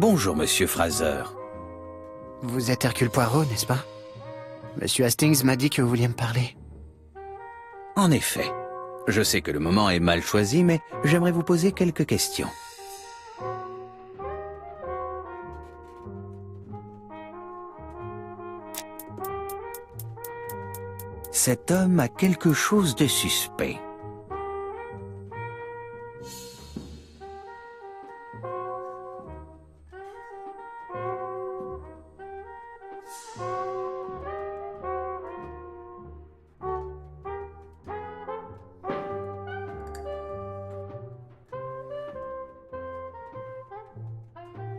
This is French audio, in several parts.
Bonjour, Monsieur Fraser. Vous êtes Hercule Poirot, n'est-ce pas? Monsieur Hastings m'a dit que vous vouliez me parler. En effet, je sais que le moment est mal choisi, mais j'aimerais vous poser quelques questions. Cet homme a quelque chose de suspect.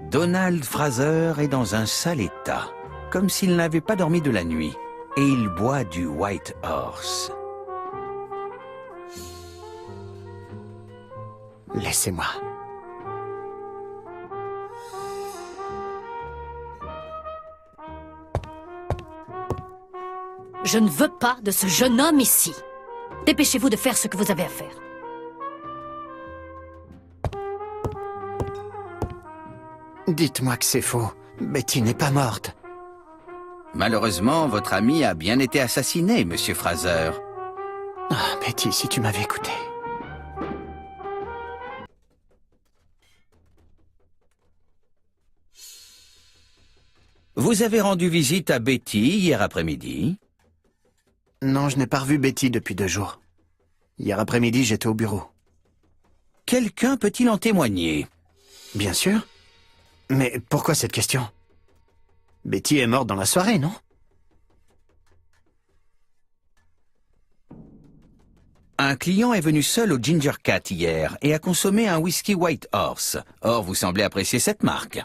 Donald Fraser est dans un sale état, comme s'il n'avait pas dormi de la nuit, et il boit du White Horse. Laissez-moi. Je ne veux pas de ce jeune homme ici. Dépêchez-vous de faire ce que vous avez à faire. Dites-moi que c'est faux. Betty n'est pas morte. Malheureusement, votre ami a bien été assassiné, Monsieur Fraser. Ah, Betty, si tu m'avais écouté. Vous avez rendu visite à Betty hier après-midi? Non, je n'ai pas revu Betty depuis 2 jours. Hier après-midi, j'étais au bureau. Quelqu'un peut-il en témoigner? Bien sûr. Mais pourquoi cette question? Betty est morte dans la soirée, non? Un client est venu seul au Ginger Cat hier et a consommé un whisky White Horse. Or, vous semblez apprécier cette marque.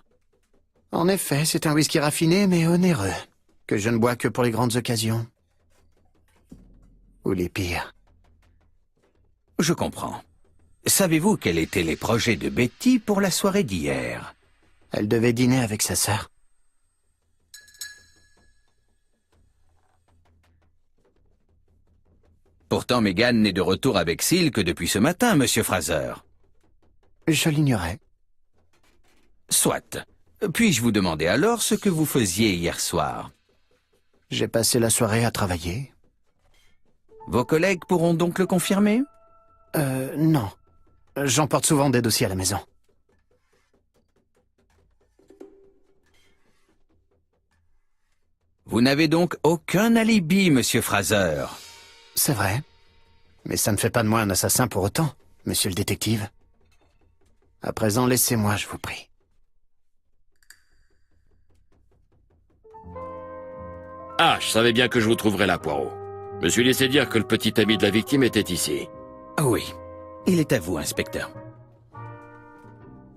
En effet, c'est un whisky raffiné mais onéreux, que je ne bois que pour les grandes occasions. Ou les pires. Je comprends. Savez-vous quels étaient les projets de Betty pour la soirée d'hier? Elle devait dîner avec sa sœur. Pourtant, Megan n'est de retour avec Seal que depuis ce matin, Monsieur Fraser. Je l'ignorais. Soit. Puis-je vous demander alors ce que vous faisiez hier soir? J'ai passé la soirée à travailler. Vos collègues pourront donc le confirmer? Non. J'emporte souvent des dossiers à la maison. Vous n'avez donc aucun alibi, Monsieur Fraser. C'est vrai. Mais ça ne fait pas de moi un assassin pour autant, monsieur le détective. À présent, laissez-moi, je vous prie. Ah, je savais bien que je vous trouverais là, Poirot. Me suis laissé dire que le petit ami de la victime était ici. Oui, il est à vous, inspecteur.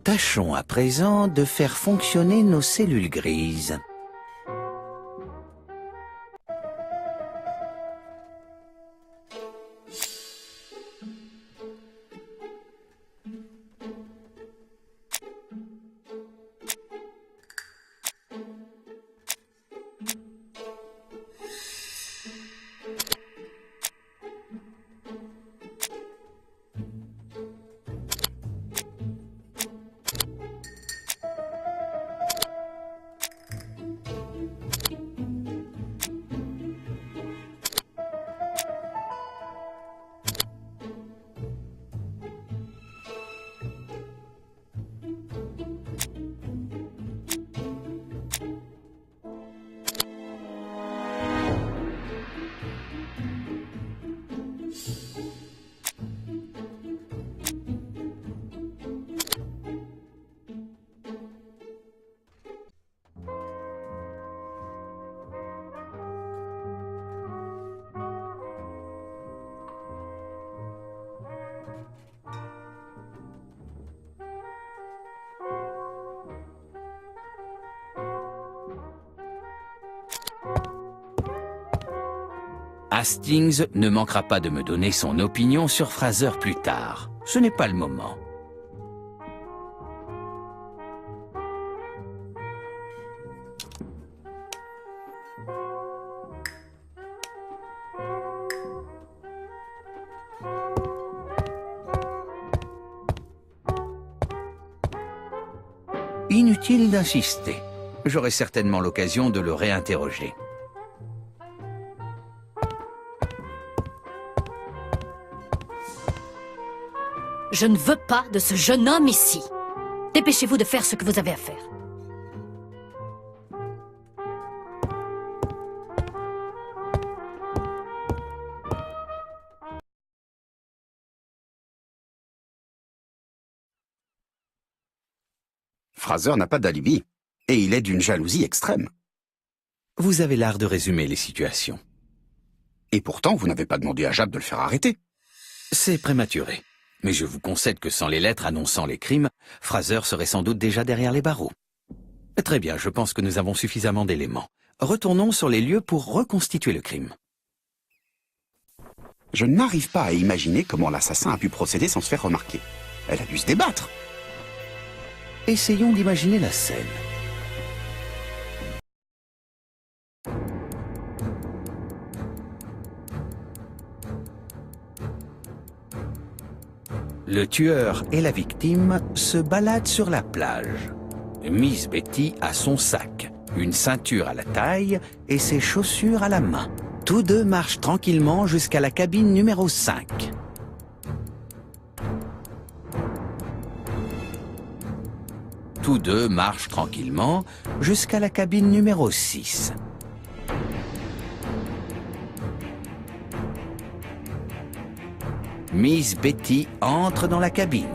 Tâchons à présent de faire fonctionner nos cellules grises. Hastings ne manquera pas de me donner son opinion sur Fraser plus tard. Ce n'est pas le moment. Inutile d'insister. J'aurai certainement l'occasion de le réinterroger. Je ne veux pas de ce jeune homme ici. Dépêchez-vous de faire ce que vous avez à faire. Fraser n'a pas d'alibi, et il est d'une jalousie extrême. Vous avez l'art de résumer les situations. Et pourtant, vous n'avez pas demandé à Jap de le faire arrêter. C'est prématuré. Mais je vous concède que sans les lettres annonçant les crimes, Fraser serait sans doute déjà derrière les barreaux. Très bien, je pense que nous avons suffisamment d'éléments. Retournons sur les lieux pour reconstituer le crime. Je n'arrive pas à imaginer comment l'assassin a pu procéder sans se faire remarquer. Elle a dû se débattre. Essayons d'imaginer la scène. Le tueur et la victime se baladent sur la plage. Miss Betty a son sac, une ceinture à la taille et ses chaussures à la main. Tous deux marchent tranquillement jusqu'à la cabine numéro 5. Tous deux marchent tranquillement jusqu'à la cabine numéro 6. Miss Betty entre dans la cabine.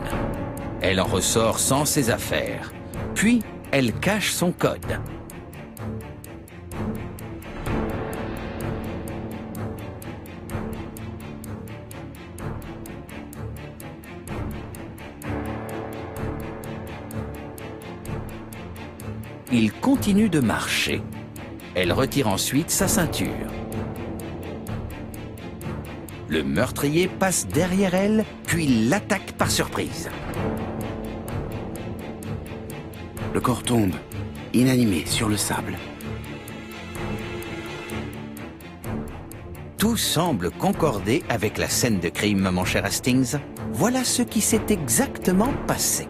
Elle en ressort sans ses affaires. Puis, elle cache son code. Il continue de marcher. Elle retire ensuite sa ceinture. Le meurtrier passe derrière elle, puis l'attaque par surprise. Le corps tombe, inanimé, sur le sable. Tout semble concorder avec la scène de crime, mon cher Hastings. Voilà ce qui s'est exactement passé.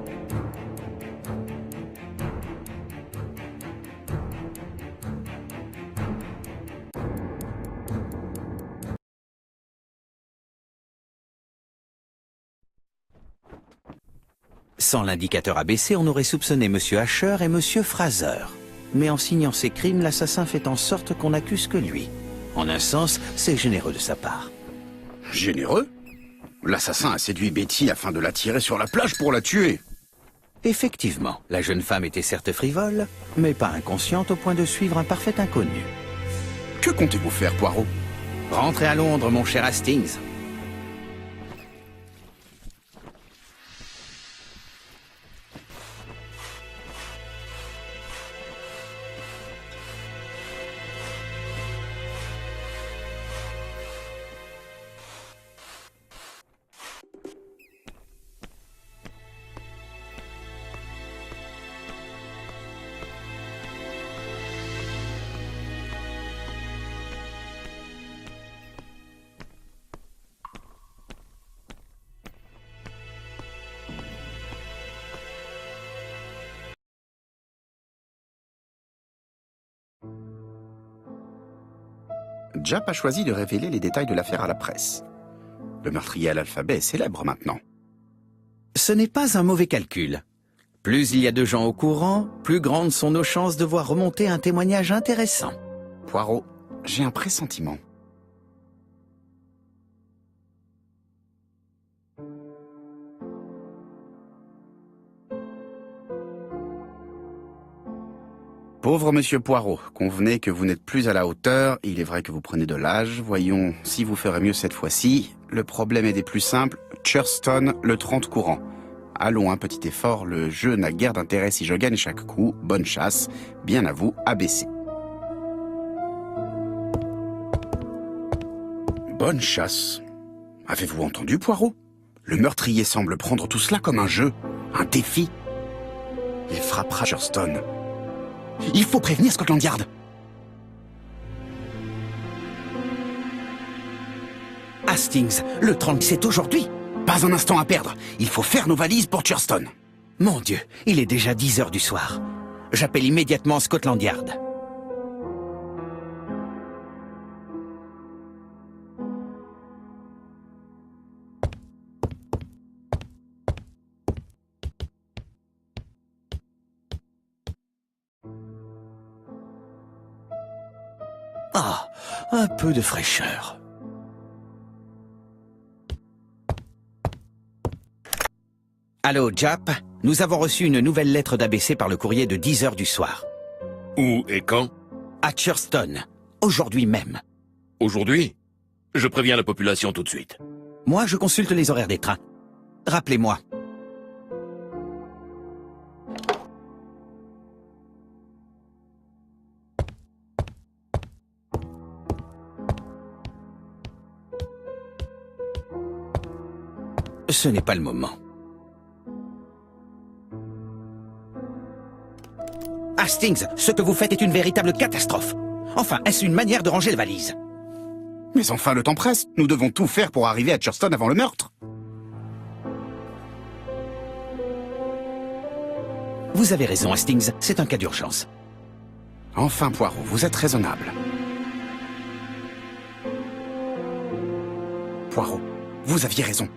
Sans l'indicateur abaissé, on aurait soupçonné M. Asher et M. Fraser. Mais en signant ces crimes, l'assassin fait en sorte qu'on n'accuse que lui. En un sens, c'est généreux de sa part. Généreux? L'assassin a séduit Betty afin de l'attirer sur la plage pour la tuer. Effectivement, la jeune femme était certes frivole, mais pas inconsciente au point de suivre un parfait inconnu. Que comptez-vous faire, Poirot? Rentrez à Londres, mon cher Hastings. Jap a choisi de révéler les détails de l'affaire à la presse. Le meurtrier à l'alphabet est célèbre maintenant. Ce n'est pas un mauvais calcul. Plus il y a de gens au courant, plus grandes sont nos chances de voir remonter un témoignage intéressant. Poirot, j'ai un pressentiment. Pauvre monsieur Poirot, convenez que vous n'êtes plus à la hauteur, il est vrai que vous prenez de l'âge, voyons si vous ferez mieux cette fois-ci. Le problème est des plus simples, Churston, le 30 courant. Allons, un petit effort, le jeu n'a guère d'intérêt si je gagne chaque coup, bonne chasse, bien à vous, ABC. Bonne chasse. Avez-vous entendu, Poirot? Le meurtrier semble prendre tout cela comme un jeu, un défi. Il frappera Churston. Il faut prévenir Scotland Yard. Hastings, le 30, c'est aujourd'hui. Pas un instant à perdre. Il faut faire nos valises pour Churston. Mon Dieu, il est déjà 10 heures du soir. J'appelle immédiatement Scotland Yard. Ah, un peu de fraîcheur. Allô, Jap, nous avons reçu une nouvelle lettre d'ABC par le courrier de 10 heures du soir. Où et quand? À Churston, aujourd'hui même. Aujourd'hui? Je préviens la population tout de suite. Moi, je consulte les horaires des trains. Rappelez-moi. Ce n'est pas le moment. Hastings, ce que vous faites est une véritable catastrophe. Enfin, est-ce une manière de ranger les valises? Mais enfin, le temps presse. Nous devons tout faire pour arriver à Churston avant le meurtre. Vous avez raison, Hastings, c'est un cas d'urgence. Enfin, Poirot, vous êtes raisonnable. Poirot, vous aviez raison.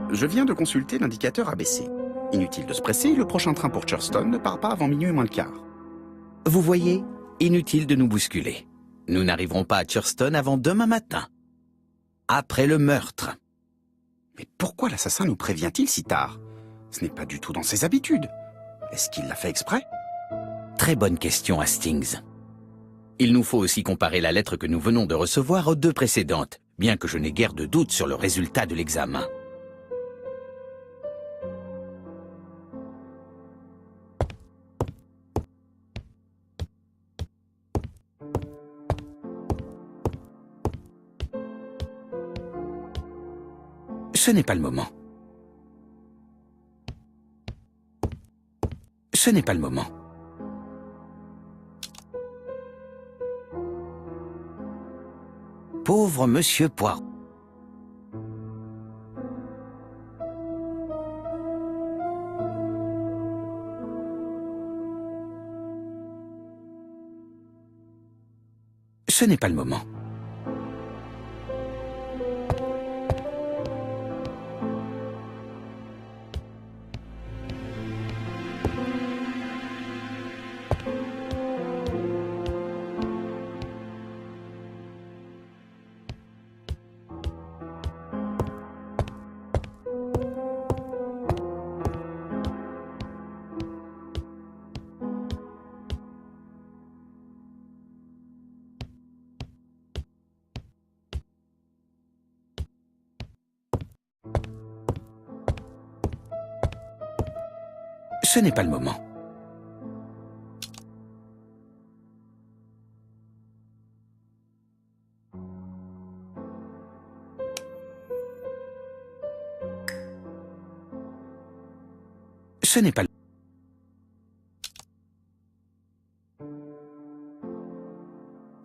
Je viens de consulter l'indicateur ABC. Inutile de se presser, le prochain train pour Churston ne part pas avant minuit moins le quart. Vous voyez, inutile de nous bousculer. Nous n'arriverons pas à Churston avant demain matin. Après le meurtre. Mais pourquoi l'assassin nous prévient-il si tard? Ce n'est pas du tout dans ses habitudes. Est-ce qu'il l'a fait exprès? Très bonne question, Hastings. Il nous faut aussi comparer la lettre que nous venons de recevoir aux deux précédentes, bien que je n'ai guère de doute sur le résultat de l'examen. Ce n'est pas le moment. Ce n'est pas le moment. Pauvre Monsieur Poirot. Ce n'est pas le moment. Ce n'est pas le moment. Ce n'est pas le...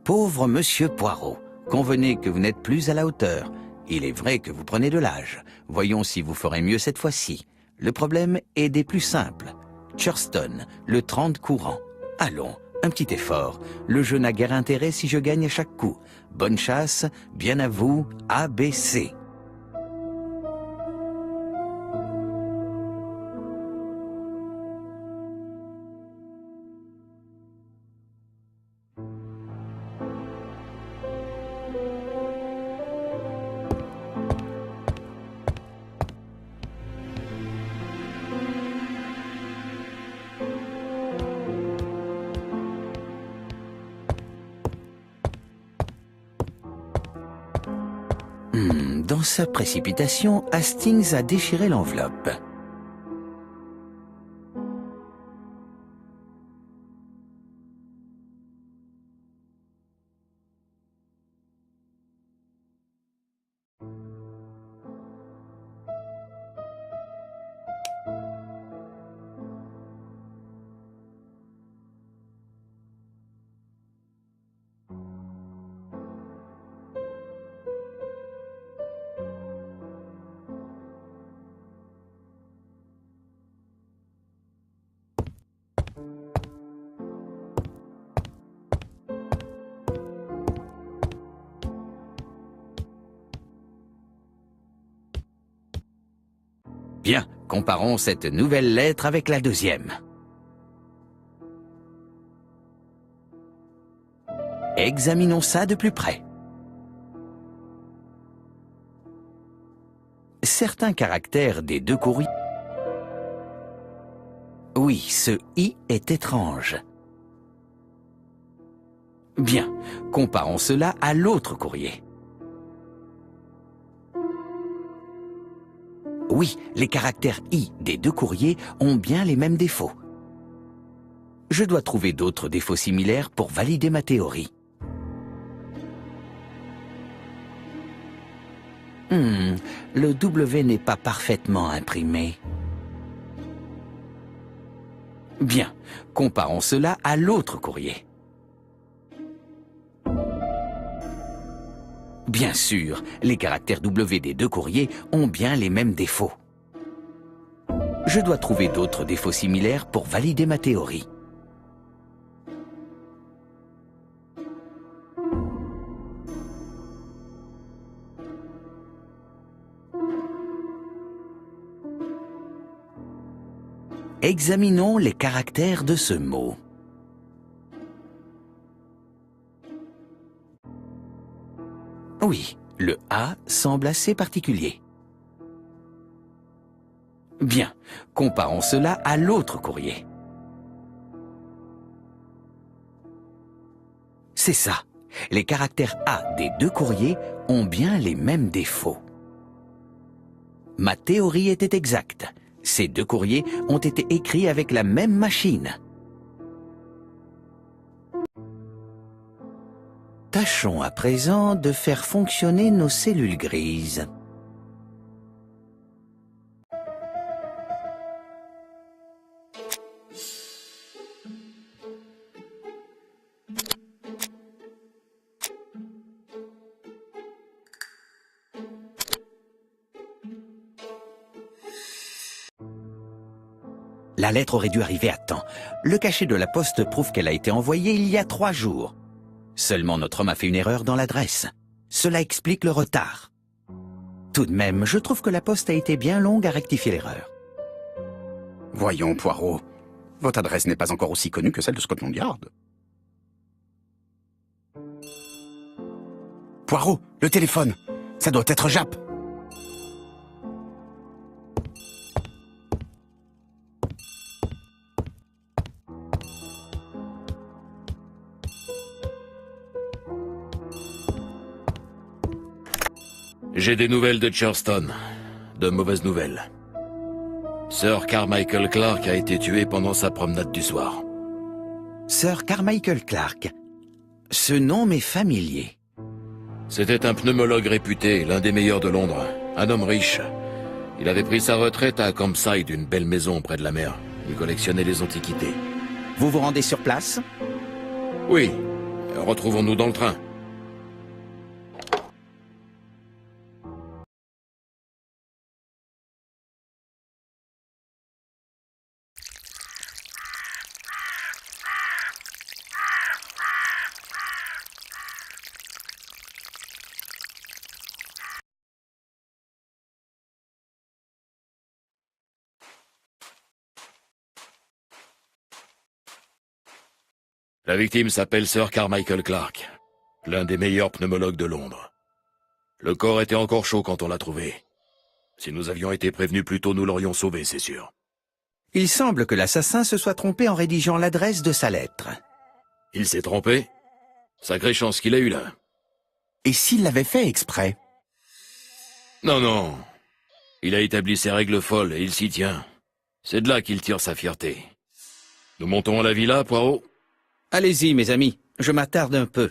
Pauvre Monsieur Poirot, convenez que vous n'êtes plus à la hauteur. Il est vrai que vous prenez de l'âge. Voyons si vous ferez mieux cette fois-ci. Le problème est des plus simples. Churston, le 30 courant. Allons, un petit effort. Le jeu n'a guère intérêt si je gagne à chaque coup. Bonne chasse, bien à vous, ABC. Dans sa précipitation, Hastings a déchiré l'enveloppe. Bien, comparons cette nouvelle lettre avec la deuxième. Examinons ça de plus près. Certains caractères des deux courriers... Oui, ce « i » est étrange. Bien, comparons cela à l'autre courrier. Oui, les caractères « i » des deux courriers ont bien les mêmes défauts. Je dois trouver d'autres défauts similaires pour valider ma théorie. Le W n'est pas parfaitement imprimé. Bien, comparons cela à l'autre courrier. Bien sûr, les caractères W des deux courriers ont bien les mêmes défauts. Je dois trouver d'autres défauts similaires pour valider ma théorie. Examinons les caractères de ce mot. Oui, le A semble assez particulier. Bien, comparons cela à l'autre courrier. C'est ça, les caractères A des deux courriers ont bien les mêmes défauts. Ma théorie était exacte. Ces deux courriers ont été écrits avec la même machine. Tâchons à présent de faire fonctionner nos cellules grises. La lettre aurait dû arriver à temps. Le cachet de la poste prouve qu'elle a été envoyée il y a 3 jours. Seulement notre homme a fait une erreur dans l'adresse. Cela explique le retard. Tout de même, je trouve que la poste a été bien longue à rectifier l'erreur. Voyons, Poirot. Votre adresse n'est pas encore aussi connue que celle de Scotland Yard. Poirot, le téléphone. Ça doit être Japp. J'ai des nouvelles de Churston. De mauvaises nouvelles. Sir Carmichael Clark a été tué pendant sa promenade du soir. Sir Carmichael Clark. Ce nom m'est familier. C'était un pneumologue réputé, l'un des meilleurs de Londres. Un homme riche. Il avait pris sa retraite à Campside, une belle maison près de la mer. Il collectionnait les antiquités. Vous vous rendez sur place? Oui. Retrouvons-nous dans le train. La victime s'appelle Sir Carmichael Clark, l'un des meilleurs pneumologues de Londres. Le corps était encore chaud quand on l'a trouvé. Si nous avions été prévenus plus tôt, nous l'aurions sauvé, c'est sûr. Il semble que l'assassin se soit trompé en rédigeant l'adresse de sa lettre. Il s'est trompé? Sacrée chance qu'il a eu là. Et s'il l'avait fait exprès? Non, non. Il a établi ses règles folles et il s'y tient. C'est de là qu'il tire sa fierté. Nous montons à la villa, Poirot? Allez-y, mes amis, je m'attarde un peu.